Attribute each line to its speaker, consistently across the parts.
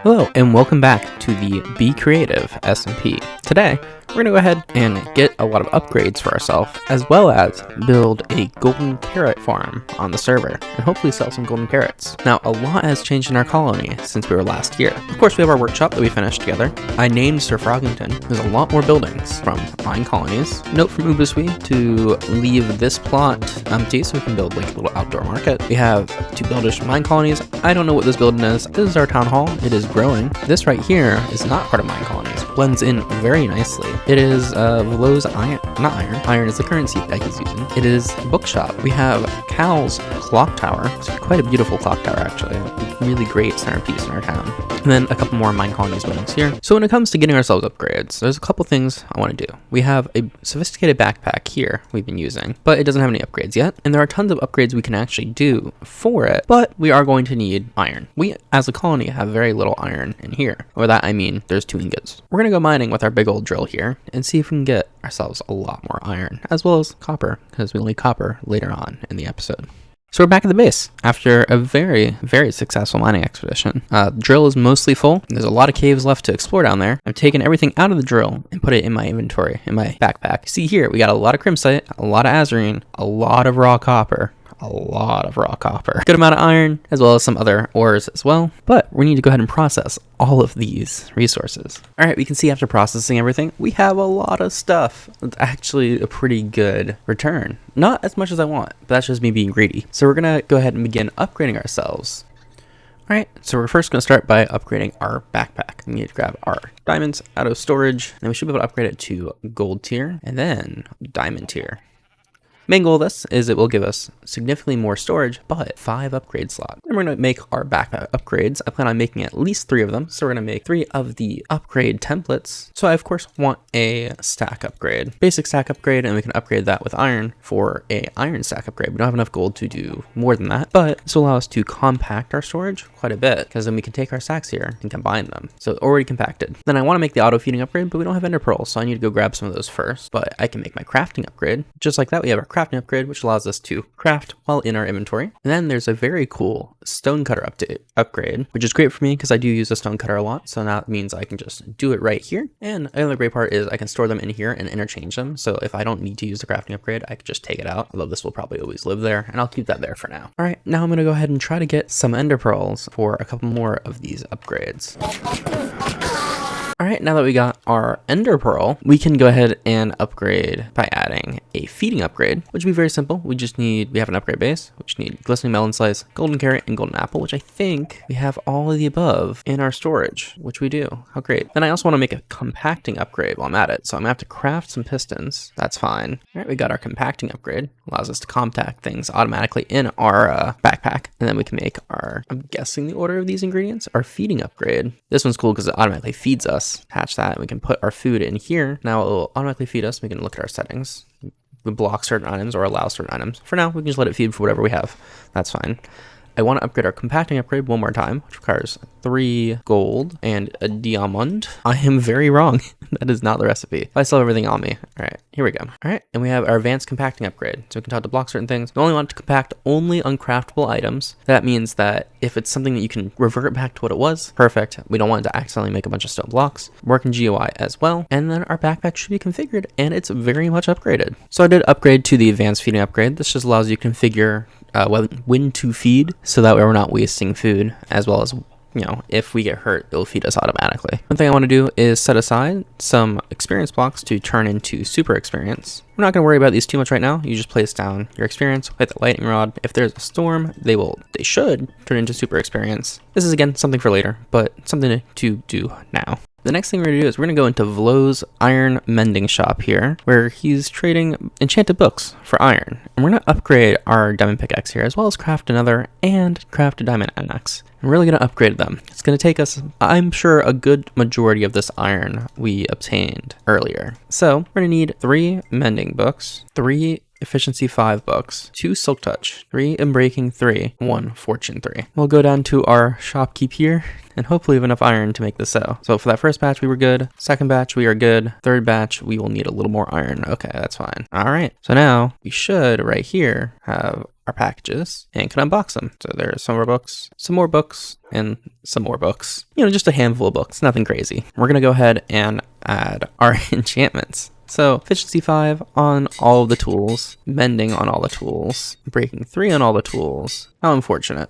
Speaker 1: Hello and welcome back to the Be Creative SMP. Today, we're going to go ahead and get a lot of upgrades for ourselves, as well as build a golden carrot farm on the server, and hopefully sell some golden carrots. Now, a lot has changed in our colony since we were last here. Of course, we have our workshop that we finished together. I named Sir Froggington. There's a lot more buildings from minecolonies. Note from Uberswe to leave this plot empty so we can build like a little outdoor market. We have 2 buildish minecolonies. I don't know what this building is. This is our town hall. It is growing. This right here is not part of minecolonies. Blends in very nicely. It is Vlo's iron is the currency that he's using. It is bookshop. We have Cal's clock tower. It's quite a beautiful clock tower actually. Really great centerpiece in our town. And then a couple more minecolonies buildings here. So when it comes to getting ourselves upgrades, there's a couple things I want to do. We have a sophisticated backpack here we've been using, but it doesn't have any upgrades yet. And there are tons of upgrades we can actually do for it, but we are going to need iron. We as a colony have very little iron in here. Or that I mean there's 2 ingots. We're gonna go mining with our big old drill here and see if we can get ourselves a lot more iron, as well as copper, because we'll need copper later on in the episode. So we're back at the base after a very, very successful mining expedition. Drill is mostly full. There's a lot of caves left to explore down there. I've taken everything out of the drill and put it in my inventory, in my backpack. See here, we got a lot of crimsite, a lot of azurine, a lot of raw copper. Good amount of iron, as well as some other ores as well. But we need to go ahead and process all of these resources. All right, we can see after processing everything, we have a lot of stuff. It's actually a pretty good return. Not as much as I want, but that's just me being greedy. So we're gonna go ahead and begin upgrading ourselves. All right, so we're first gonna start by upgrading our backpack. We need to grab our diamonds out of storage, and we should be able to upgrade it to gold tier, and then diamond tier. Main goal of this is it will give us significantly more storage, but 5 upgrade slots. Then we're going to make our backpack upgrades. I plan on making at least 3 of them. So we're going to make 3 of the upgrade templates. So I, of course, want a stack upgrade. Basic stack upgrade, and we can upgrade that with iron for a iron stack upgrade. We don't have enough gold to do more than that, but this will allow us to compact our storage quite a bit, because then we can take our stacks here and combine them. So already compacted. Then I want to make the auto feeding upgrade, but we don't have ender pearls, so I need to go grab some of those first. But I can make my crafting upgrade. Just like that, we have our crafting upgrade, which allows us to craft while in our inventory. And then there's a very cool stonecutter upgrade, which is great for me because I do use a stonecutter a lot. So now it means I can just do it right here. And another great part is I can store them in here and interchange them. So if I don't need to use the crafting upgrade, I can just take it out. Although this will probably always live there, and I'll keep that there for now. All right, now I'm going to go ahead and try to get some ender pearls for a couple more of these upgrades. All right, now that we got our ender pearl, we can go ahead and upgrade by adding a feeding upgrade, which would be very simple. We have an upgrade base, which need glistening melon slice, golden carrot, and golden apple, which I think we have all of the above in our storage, which we do. How great. Then I also want to make a compacting upgrade while I'm at it. So I'm gonna have to craft some pistons. That's fine. All right, we got our compacting upgrade. Allows us to compact things automatically in our backpack. And then we can make our, I'm guessing the order of these ingredients, our feeding upgrade. This one's cool because it automatically feeds us. Patch that, and we can put our food in here. Now it will automatically feed us. We can look at our settings. We block certain items or allow certain items. For now, we can just let it feed for whatever we have. That's fine. I want to upgrade our compacting upgrade one more time, which requires 3 gold and a diamond. I am very wrong. That is not the recipe. I still have everything on me. All right, here we go. All right, and we have our advanced compacting upgrade. So we can tell it to block certain things. We only want to compact only uncraftable items. That means that if it's something that you can revert back to what it was, perfect. We don't want it to accidentally make a bunch of stone blocks. Work in GUI as well. And then our backpack should be configured, and it's very much upgraded. So I did upgrade to the advanced feeding upgrade. This just allows you to configure when to feed, so that way we're not wasting food, as well as, you know, if we get hurt, it'll feed us automatically. One thing I want to do is set aside some experience blocks to turn into super experience. We're not going to worry about these too much right now. You just place down your experience with the lightning rod. If there's a storm, they should turn into super experience. This is again something for later, but something to do now. The next thing we're going to do is we're going to go into Vlo's iron mending shop here, where he's trading enchanted books for iron. And we're going to upgrade our diamond pickaxe here, as well as craft another and craft a diamond axe. I'm really going to upgrade them. It's going to take us, I'm sure, a good majority of this iron we obtained earlier. So we're going to need 3 mending books, 3 efficiency 5 books, 2 silk touch, 3 unbreaking 3, 1 fortune 3. We'll go down to our shopkeep here and hopefully have enough iron to make this so. So for that first batch, we were good. Second batch, we are good. Third batch, we will need a little more iron. Okay, that's fine. All right. So now we should right here have our packages and can unbox them. So there's some more books, and some more books. You know, just a handful of books, nothing crazy. We're going to go ahead and add our enchantments. So efficiency 5 on all of the tools, mending on all the tools, breaking 3 on all the tools. How unfortunate.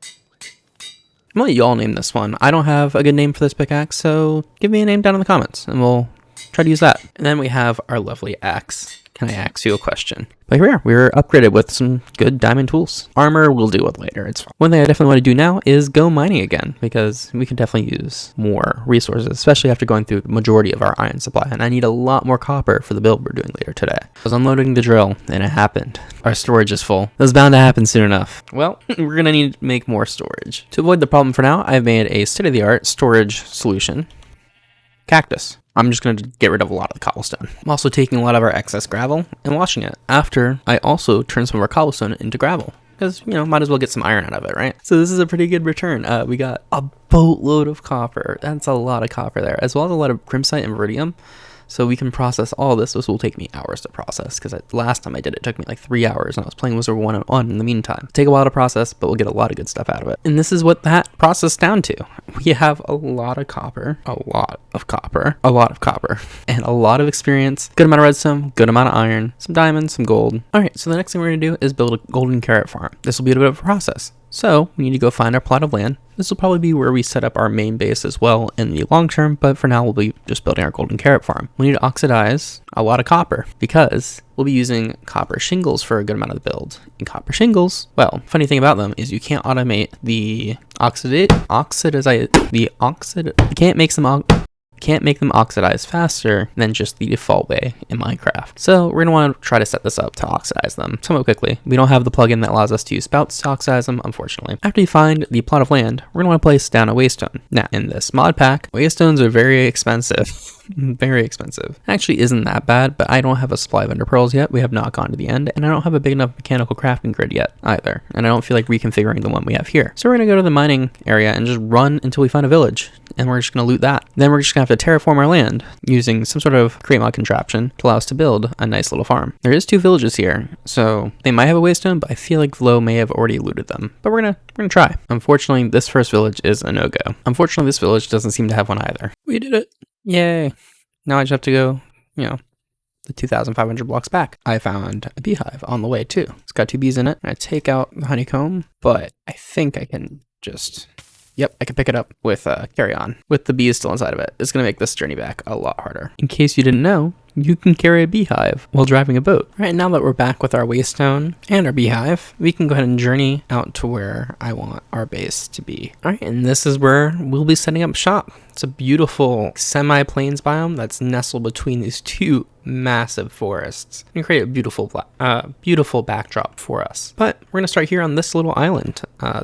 Speaker 1: I'm gonna let you all name this one. I don't have a good name for this pickaxe, so give me a name down in the comments and we'll try to use that. And then we have our lovely axe. Can I ask you a question? But here we are. We're upgraded with some good diamond tools. Armor we'll deal with later. It's fine. One thing I definitely want to do now is go mining again, because we can definitely use more resources, especially after going through the majority of our iron supply. And I need a lot more copper for the build we're doing later today. I was unloading the drill and it happened. Our storage is full. It was bound to happen soon enough. Well, we're going to need to make more storage. To avoid the problem for now, I've made a state-of-the-art storage solution. Cactus. I'm just going to get rid of a lot of the cobblestone. I'm also taking a lot of our excess gravel and washing it. After, I also turn some of our cobblestone into gravel. Because, you know, might as well get some iron out of it, right? So this is a pretty good return. We got a boatload of copper. That's a lot of copper there. As well as a lot of crimsite and iridium. So we can process all this. This will take me hours to process, because last time I did it, took me like 3 hours, and I was playing Wizard 101 in the meantime. Take a while to process, but we'll get a lot of good stuff out of it. And this is what that process down to. We have a lot of copper, and a lot of experience, good amount of redstone, good amount of iron, some diamonds, some gold. All right, so the next thing we're gonna do is build a golden carrot farm. This will be a bit of a process. So we need to go find our plot of land. This will probably be where we set up our main base as well in the long term, but for now we'll be just building our golden carrot farm. We need to oxidize a lot of copper, because we'll be using copper shingles for a good amount of the build. And copper shingles, well, funny thing about them is you can't automate the can't make them oxidize faster than just the default way in Minecraft. So we're going to want to try to set this up to oxidize them somewhat quickly. We don't have the plugin that allows us to use spouts to oxidize them, unfortunately. After you find the plot of land, we're going to want to place down a waystone. Now, in this mod pack, waystones are very expensive. Very expensive. Actually isn't that bad, but I don't have a supply of ender pearls yet. We have not gone to the end, and I don't have a big enough mechanical crafting grid yet either, and I don't feel like reconfiguring the one we have here. So we're gonna go to the mining area and just run until we find a village, and we're just gonna loot that. Then we're just gonna have to terraform our land using some sort of create mod contraption to allow us to build a nice little farm. There is 2 villages here, so they might have a waystone, but I feel like Vlo may have already looted them. But we're gonna try. Unfortunately, this first village is a no-go. Unfortunately, this village doesn't seem to have one either. We did it. Yay. Now I just have to go, you know, the 2,500 blocks back. I found a beehive on the way too. It's got 2 bees in it. I take out the honeycomb, but I think I can just, yep, I can pick it up with carry on. With the bees still inside of it. It's going to make this journey back a lot harder. In case you didn't know, you can carry a beehive while driving a boat. All right, now that we're back with our waystone and our beehive, we can go ahead and journey out to where I want our base to be. All right, and this is where we'll be setting up shop. It's a beautiful semi-plains biome that's nestled between these 2 massive forests and create a beautiful backdrop for us. But we're gonna start here on this little island.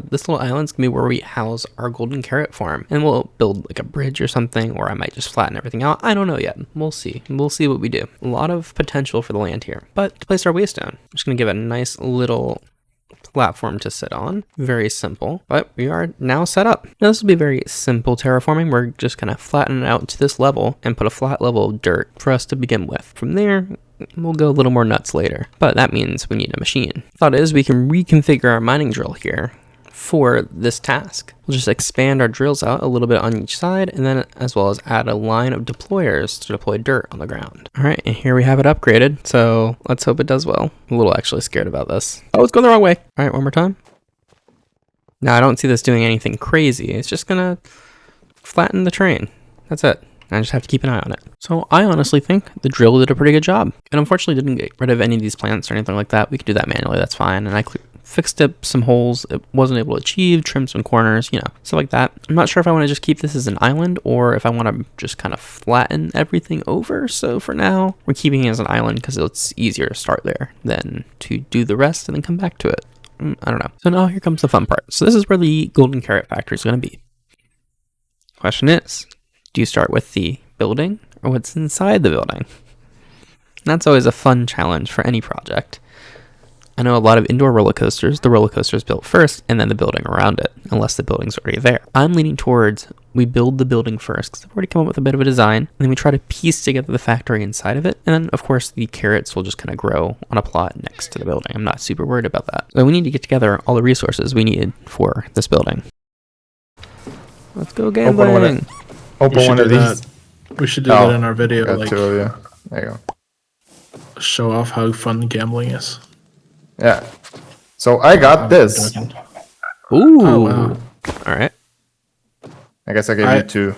Speaker 1: This little island's gonna be where we house our golden carrot farm, and we'll build like a bridge or something, or I might just flatten everything out. I don't know yet. We'll see. We'll see what we do. A lot of potential for the land here. But to place our waystone, I'm just gonna give it a nice little platform to sit on. Very simple, but we are now set up. Now this will be very simple terraforming. We're just gonna flatten it out to this level and put a flat level of dirt for us to begin with. From there, we'll go a little more nuts later, but that means we need a machine. Thought is we can reconfigure our mining drill here for this task. We'll just expand our drills out a little bit on each side, and then as well as add a line of deployers to deploy dirt on the ground. All right, and here we have it upgraded, so let's hope it does well. I'm a little actually scared about this. Oh, it's going the wrong way. All right, one more time. Now I don't see this doing anything crazy. It's just gonna flatten the terrain. That's it. I just have to keep an eye on it. So I honestly think the drill did a pretty good job. And unfortunately didn't get rid of any of these plants or anything like that. We could do that manually, that's fine. And I fixed up some holes it wasn't able to achieve, trimmed some corners, you know, stuff like that. I'm not sure if I want to just keep this as an island or if I want to just kind of flatten everything over. So for now, we're keeping it as an island because it's easier to start there than to do the rest and then come back to it. I don't know. So now here comes the fun part. So this is where the golden carrot factory is going to be. Question is, do you start with the building or what's inside the building? And that's always a fun challenge for any project. I know a lot of indoor roller coasters, the roller coaster is built first and then the building around it, unless the building's already there. I'm leaning towards we build the building first because I've already come up with a bit of a design, and then we try to piece together the factory inside of it, and then of course the carrots will just kind of grow on a plot next to the building. I'm not super worried about that. So we need to get together all the resources we need for this building. Let's go gambling.
Speaker 2: Open one of these.
Speaker 3: We should do that in our video.
Speaker 2: Got
Speaker 3: Like,
Speaker 2: two of you. There you go.
Speaker 3: show off how fun gambling is.
Speaker 2: Yeah. So I got this.
Speaker 1: Ooh.
Speaker 3: Oh, wow.
Speaker 1: All right.
Speaker 2: I guess I gave you two.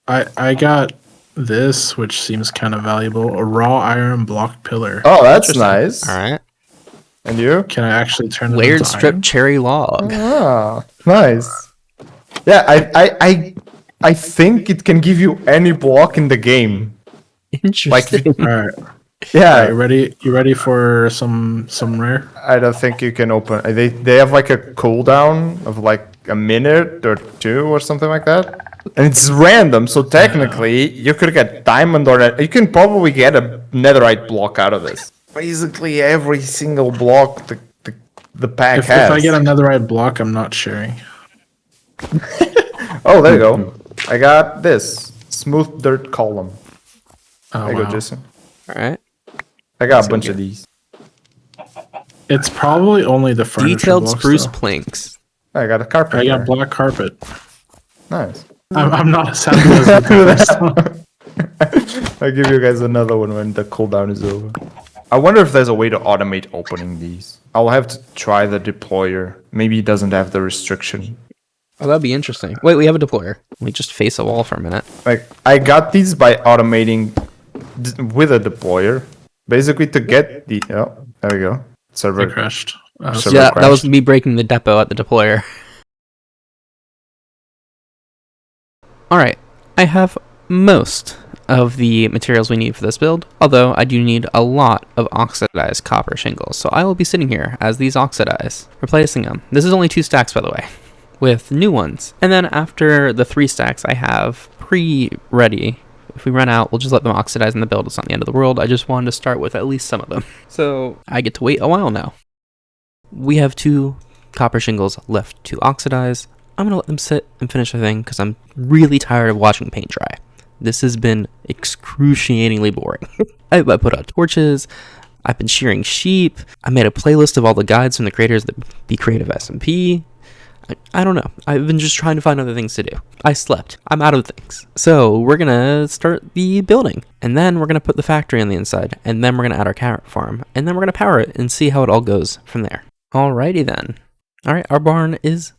Speaker 3: I got this, which seems kind of valuable. A raw iron block pillar.
Speaker 2: Oh, that's nice.
Speaker 1: All right.
Speaker 2: And you?
Speaker 3: Can I actually turn it
Speaker 1: Layered
Speaker 3: into
Speaker 1: strip
Speaker 3: iron?
Speaker 1: cherry log.
Speaker 2: Ah, nice. Yeah, I think it can give you any block in the game.
Speaker 1: Interesting.
Speaker 3: All right.
Speaker 2: Yeah.
Speaker 3: All right, you ready for some rare?
Speaker 2: I don't think you can open. They have like a cooldown of like a minute or two or something like that, and it's random. So technically, you could get diamond or you can probably get a netherite block out of this. Basically, every single block the pack has.
Speaker 3: If I get a netherite block, I'm not sharing.
Speaker 2: Oh, there you go. I got this smooth dirt column.
Speaker 3: Oh,
Speaker 2: There you go,
Speaker 3: wow.
Speaker 2: Jason.
Speaker 1: All right.
Speaker 2: I got a bunch of these.
Speaker 3: It's probably only the furniture
Speaker 1: Detailed
Speaker 3: blocks,
Speaker 1: spruce
Speaker 3: though.
Speaker 1: planks.
Speaker 2: I got a carpet.
Speaker 3: I got
Speaker 2: there.
Speaker 3: black carpet.
Speaker 2: Nice.
Speaker 3: I'm not as happy as the first one.
Speaker 2: I'll give you guys another one when the cooldown is over. I wonder if there's a way to automate opening these. I'll have to try the deployer. Maybe it doesn't have the restriction.
Speaker 1: Oh, that'd be interesting. Wait, we have a deployer. Let me just face a wall for a minute.
Speaker 2: Like, I got these by automating with a deployer. Basically to get the... Oh, there we go. Server
Speaker 3: It crashed.
Speaker 2: Server
Speaker 1: Yeah, that was
Speaker 2: crashed.
Speaker 1: me breaking the depot at the deployer. All right, I have most of the materials we need for this build, although I do need a lot of oxidized copper shingles, so I will be sitting here as these oxidize, replacing them. This is only 2 stacks, by the way, with new ones. And then after the 3 stacks I have pre-ready, if we run out, we'll just let them oxidize in the build. It's not the end of the world. I just wanted to start with at least some of them. So I get to wait a while now. We have 2 copper shingles left to oxidize. I'm going to let them sit and finish the thing because I'm really tired of watching paint dry. This has been excruciatingly boring. I put out torches. I've been shearing sheep. I made a playlist of all the guides from the creators that Be Creative SMP. I don't know. I've been just trying to find other things to do. I slept. I'm out of things. So we're going to start the building. And then we're going to put the factory on the inside. And then we're going to add our carrot farm. And then we're going to power it and see how it all goes from there. Alrighty then. Alright, our barn is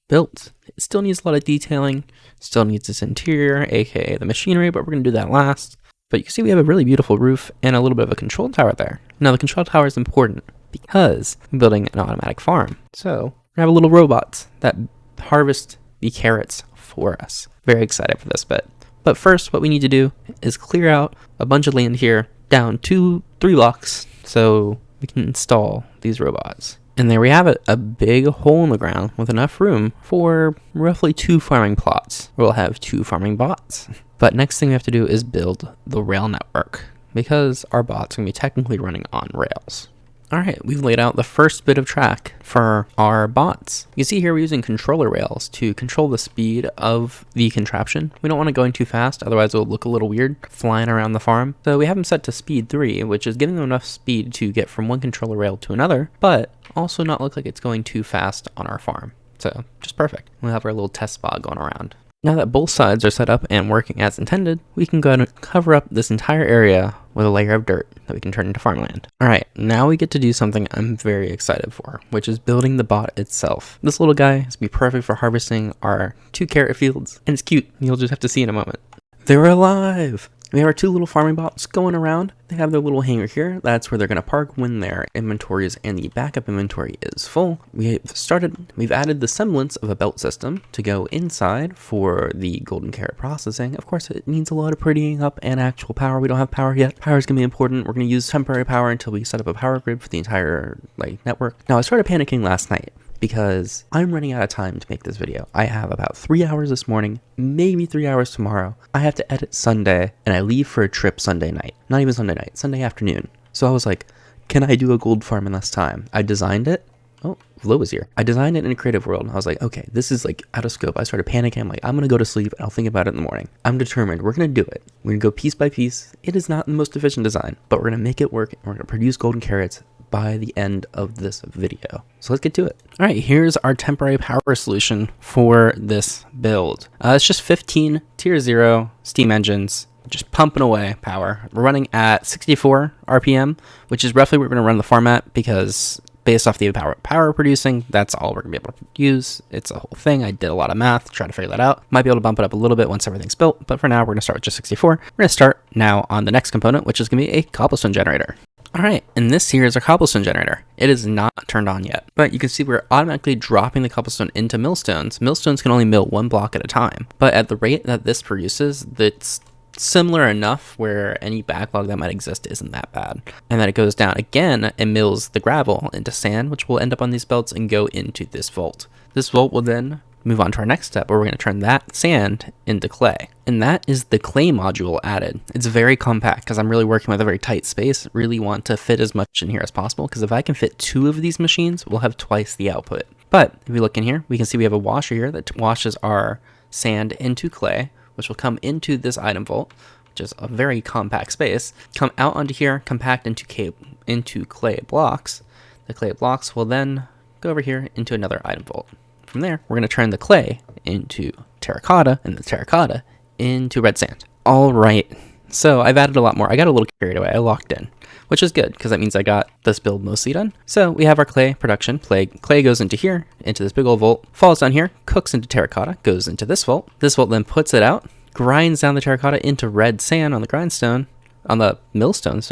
Speaker 1: built. It still needs a lot of detailing. Still needs its interior, aka the machinery, but we're going to do that last. But you can see we have a really beautiful roof and a little bit of a control tower there. Now the control tower is important because I'm building an automatic farm. So we have little robots that harvest the carrots for us. Very excited for this bit. But first, what we need to do is clear out a bunch of land here down 2-3 blocks so we can install these robots. And there we have it, a big hole in the ground with enough room for roughly 2 farming plots. We'll have 2 farming bots. But next thing we have to do is build the rail network because our bots are going to be technically running on rails. Alright, we've laid out the first bit of track for our bots. You see here we're using controller rails to control the speed of the contraption. We don't want it going too fast, otherwise it'll look a little weird flying around the farm. So we have them set to speed 3, which is giving them enough speed to get from one controller rail to another, but also not look like it's going too fast on our farm. So just perfect. We'll have our little test spot going around. Now that both sides are set up and working as intended, we can go ahead and cover up this entire area with a layer of dirt that we can turn into farmland. Alright, now we get to do something I'm very excited for, which is building the bot itself. This little guy is going to be perfect for harvesting our 2 carrot fields, and it's cute. You'll just have to see in a moment. They're alive! We have our 2 little farming bots going around. They have their little hangar here. That's where they're going to park when their inventories and the backup inventory is full. We've added the semblance of a belt system to go inside for the golden carrot processing. Of course, it needs a lot of prettying up and actual power. We don't have power yet. Power is going to be important. We're going to use temporary power until we set up a power grid for the entire network. Now, I started panicking last night because I'm running out of time to make this video. I have about 3 hours this morning, maybe 3 hours tomorrow. I have to edit Sunday, and I leave for a trip Sunday night. Not even Sunday night, Sunday afternoon. So I was like, can I do a gold farm in less time? I designed it. Oh, Vlo was here. I designed it in a creative world. I was like, okay, this is like out of scope. I started panicking. I'm like, I'm going to go to sleep and I'll think about it in the morning. I'm determined. We're going to do it. We're going to go piece by piece. It is not the most efficient design, but we're going to make it work. And we're going to produce golden carrots by the end of this video. So let's get to it. All right, here's our temporary power solution for this build. It's just 15 tier 0 steam engines, just pumping away power. We're running at 64 RPM, which is roughly what we're going to run the farm at, because based off the power we're producing, that's all we're going to be able to use. It's a whole thing. I did a lot of math to try to figure that out. Might be able to bump it up a little bit once everything's built, but for now, we're going to start with just 64. We're going to start now on the next component, which is going to be a cobblestone generator. All right, and this here is our cobblestone generator. It is not turned on yet, but you can see we're automatically dropping the cobblestone into millstones. Millstones can only mill 1 block at a time, but at the rate that this produces, that's similar enough where any backlog that might exist isn't that bad. And then it goes down again and mills the gravel into sand, which will end up on these belts and go into this vault. This vault will then move on to our next step, where we're going to turn that sand into clay. And that is the clay module added. It's very compact because I'm really working with a very tight space. Really want to fit as much in here as possible, because if I can fit 2 of these machines, we'll have twice the output. But if we look in here, we can see we have a washer here that washes our sand into clay, which will come into this item vault, which is a very compact space, come out onto here, compact into clay blocks. The clay blocks will then go over here into another item vault. From there, we're going to turn the clay into terracotta, and the terracotta into red sand. All right, so I've added a lot more. I got a little carried away. I locked in, which is good because that means I got this build mostly done. So we have our clay production. Clay goes into here, into this big old vault, falls down here, cooks into terracotta, goes into this vault. This vault then puts it out, grinds down the terracotta into red sand on the millstone,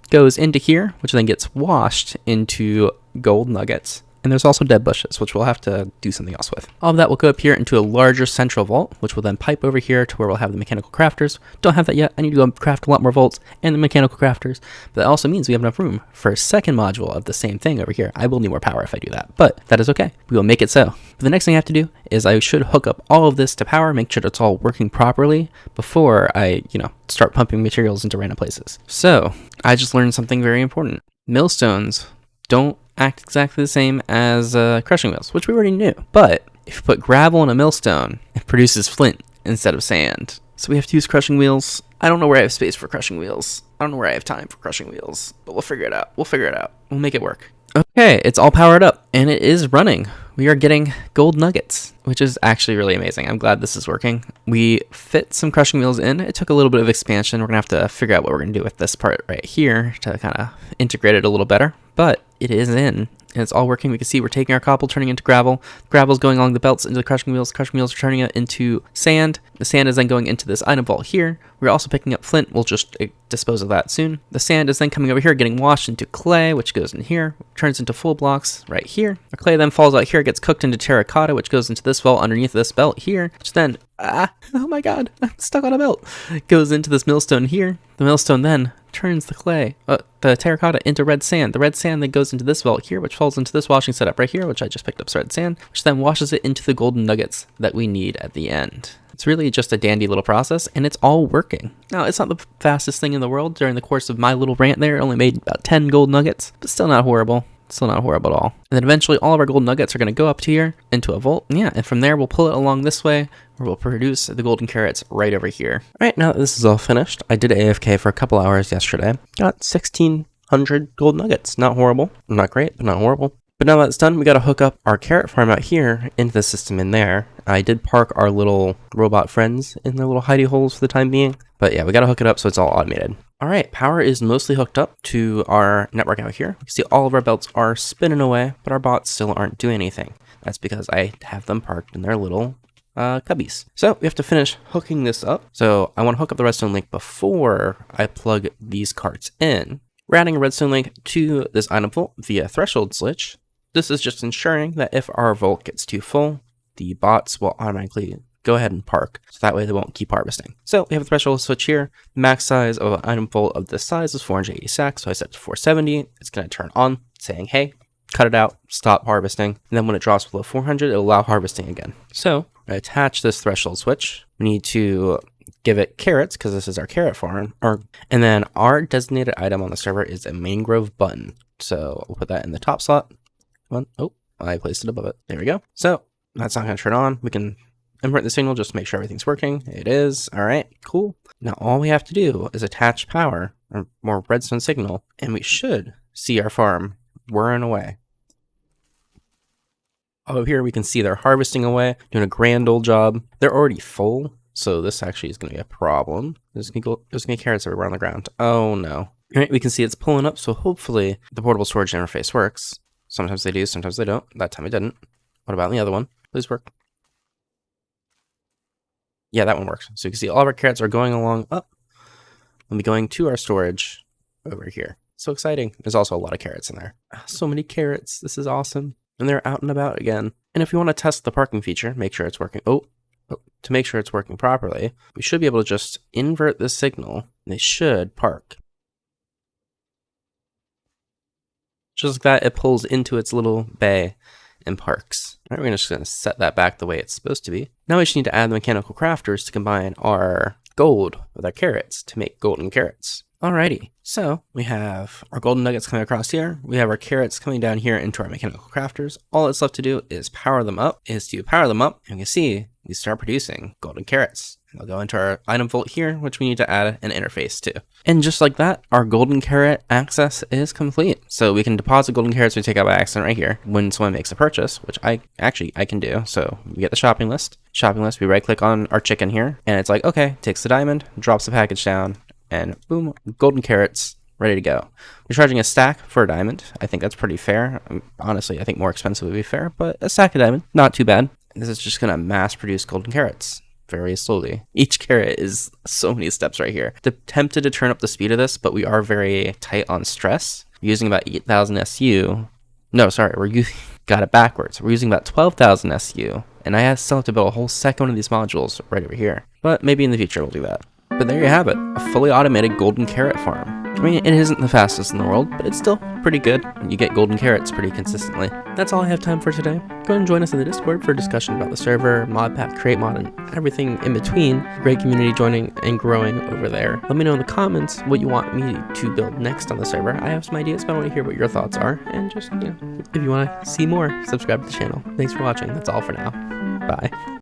Speaker 1: goes into here, which then gets washed into gold nuggets. And there's also dead bushes, which we'll have to do something else with. All of that will go up here into a larger central vault, which will then pipe over here to where we'll have the mechanical crafters. Don't have that yet. I need to go craft a lot more vaults and the mechanical crafters. But that also means we have enough room for a second module of the same thing over here. I will need more power if I do that, but that is okay. We will make it so. But the next thing I have to do is I should hook up all of this to power, make sure it's all working properly before I, start pumping materials into random places. So I just learned something very important. Millstones don't act exactly the same as crushing wheels, which we already knew. But if you put gravel in a millstone, it produces flint instead of sand. So we have to use crushing wheels. I don't know where I have space for crushing wheels. I don't know where I have time for crushing wheels, but we'll figure it out. We'll make it work. Okay, it's all powered up and it is running. We are getting gold nuggets, which is actually really amazing. I'm glad this is working. We fit some crushing wheels in. It took a little bit of expansion. We're gonna have to figure out what we're gonna do with this part right here to kind of integrate it a little better, but it is in and it's all working. We can see we're taking our cobble, turning it into gravel. Gravel's going along the belts into the crushing wheels. Crushing wheels are turning it into sand. The sand is then going into this item vault here. We're also picking up flint. We'll just dispose of that soon. The sand is then coming over here, getting washed into clay, which goes in here, turns into full blocks right here. Our clay then falls out here, gets cooked into terracotta, which goes into this vault underneath this belt here, which then, oh my god, I'm stuck on a belt. Goes into this millstone here. The millstone then turns the terracotta into red sand. The red sand then goes into this vault here, which falls into this washing setup right here, which I just picked up red sand, which then washes it into the golden nuggets that we need at the end. It's really just a dandy little process, and it's all working. Now, it's not the fastest thing in the world. During the course of my little rant there, it only made about 10 gold nuggets, but still not horrible. Still not horrible at all. And then eventually all of our gold nuggets are going to go up to here into a vault. Yeah, and from there we'll pull it along this way where we'll produce the golden carrots right over here. All right, now that this is all finished, I did AFK for a couple hours yesterday. Got 1,600 gold nuggets. Not horrible. Not great, but not horrible. But now that it's done, we got to hook up our carrot farm out here into the system in there. I did park our little robot friends in their little hidey holes for the time being. But yeah, we got to hook it up so it's all automated. All right, power is mostly hooked up to our network out here. You can see all of our belts are spinning away, but our bots still aren't doing anything. That's because I have them parked in their little cubbies. So we have to finish hooking this up. So I want to hook up the redstone link before I plug these carts in. We're adding a redstone link to this item vault via threshold switch. This is just ensuring that if our vault gets too full, the bots will automatically go ahead and park, so that way they won't keep harvesting. So we have a threshold switch here. The max size of an item vault of this size is 480 stacks, so I set it to 470. It's going to turn on, saying, hey, cut it out, stop harvesting. And then when it drops below 400, it'll allow harvesting again. So I attach this threshold switch. We need to give it carrots, because this is our carrot farm. And then our designated item on the server is a mangrove button. So we'll put that in the top slot. Oh, I placed it above it. There we go. So that's not going to turn on. We can invert the signal just to make sure everything's working. It is. All right, cool. Now all we have to do is attach power, or more redstone signal, and we should see our farm whirring away. Over here we can see they're harvesting away, doing a grand old job. They're already full, so this actually is going to be a problem. There's going to be carrots everywhere on the ground. Oh no. All right, we can see it's pulling up, so hopefully the portable storage interface works. Sometimes they do, sometimes they don't. That time it didn't. What about the other one? Please work. Yeah, that one works. So you can see all of our carrots are going along up. We'll be going to our storage over here. So exciting. There's also a lot of carrots in there. So many carrots. This is awesome. And they're out and about again. And if you want to test the parking feature, make sure it's working. To make sure it's working properly, we should be able to just invert this signal. And they should park. Just like that, it pulls into its little bay and parks. All right, we're just going to set that back the way it's supposed to be. Now we just need to add the mechanical crafters to combine our gold with our carrots to make golden carrots. Alrighty, so we have our golden nuggets coming across here. We have our carrots coming down here into our mechanical crafters. All that's left to do is power them up. And you can see we start producing golden carrots. They'll go into our item vault here, which we need to add an interface to. And just like that, our golden carrot access is complete. So we can deposit golden carrots we take out by accident right here when someone makes a purchase, which I can do. So we get the shopping list, we right click on our chicken here, and it's like, okay, takes the diamond, drops the package down, and boom, golden carrots ready to go. We're charging a stack for a diamond. I think that's pretty fair. Honestly, I think more expensive would be fair, but a stack of diamond, not too bad. This is just gonna mass produce golden carrots very slowly. Each carrot is so many steps right here. Tempted to turn up the speed of this, but we are very tight on stress. We're using about 8,000 SU. No, sorry, got it backwards. We're using about 12,000 SU, and I still have to build a whole second one of these modules right over here. But maybe in the future we'll do that. But there you have it, a fully automated golden carrot farm. I mean, it isn't the fastest in the world, but it's still pretty good. You get golden carrots pretty consistently. That's all I have time for today. Go ahead and join us in the Discord for a discussion about the server, mod pack, create mod, and everything in between. Great community joining and growing over there. Let me know in the comments what you want me to build next on the server. I have some ideas, but I want to hear what your thoughts are. And just, if you want to see more, subscribe to the channel. Thanks for watching. That's all for now. Bye.